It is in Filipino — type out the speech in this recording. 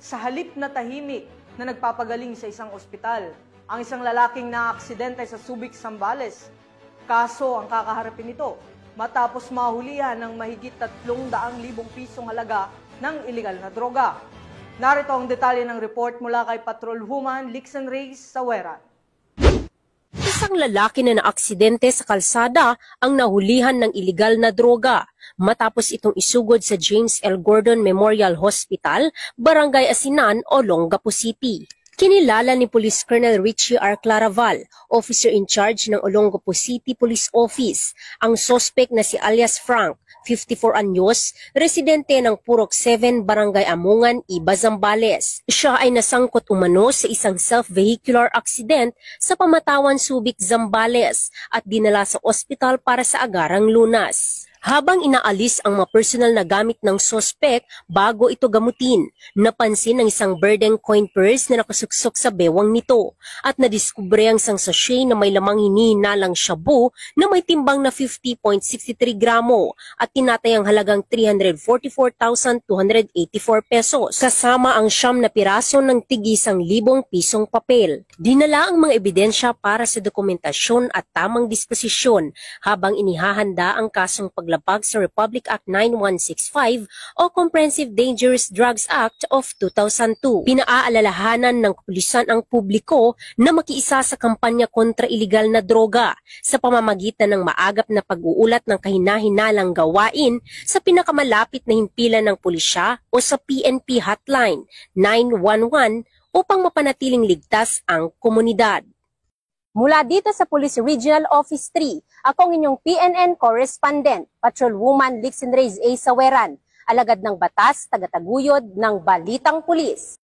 Sa halip na tahimik na nagpapagaling sa isang ospital, ang isang lalaking naaksidente sa Subic, Zambales. Kaso ang kakaharapin nito matapos mahulihan ng mahigit 300,000 pisong halaga ng ilegal na droga. Narito ang detalye ng report mula kay Patrolwoman Lixen Reyes Saweran. Isang lalaki na naaksidente sa kalsada ang nahulihan ng ilegal na droga matapos itong isugod sa James L. Gordon Memorial Hospital, Barangay Asinan, Olongapo City. Kinilala ni Police Colonel Richie R. Claraval, officer in charge ng Olongapo City Police Office, ang suspect na si alias Frank, 54 anyos, residente ng Purok 7, Barangay Amungan, Iba, Zambales. Siya ay nasangkot umano sa isang self-vehicular accident sa Pamatawan, Subic, Zambales at dinala sa ospital para sa agarang lunas. Habang inaalis ang mga personal na gamit ng suspect bago ito gamutin, napansin ang isang burden coin purse na nakasuksok sa bewang nito at nadiskubre ang isang sachet na may lamang hinihinalang shabu na may timbang na 50.63 gramo at tinatayang halagang 344,284 pesos kasama ang 9 na piraso ng tig-1,000 pisong papel. Dinala ang mga ebidensya para sa dokumentasyon at tamang disposisyon habang inihahanda ang kasong paglabag sa Republic Act 9165 o Comprehensive Dangerous Drugs Act of 2002. Pinaalalahanan ng kapulisan ang publiko na makiisa sa kampanya kontra ilegal na droga sa pamamagitan ng maagap na pag-uulat ng kahina-hinalang gawain sa pinakamalapit na himpilan ng pulisya o sa PNP Hotline 911 upang mapanatiling ligtas ang komunidad. Mula dito sa Police Regional Office 3, ako ang inyong PNN Correspondent, Patrolwoman Lixen Reyes A. Saweran, alagad ng batas, tagataguyod ng Balitang Pulis.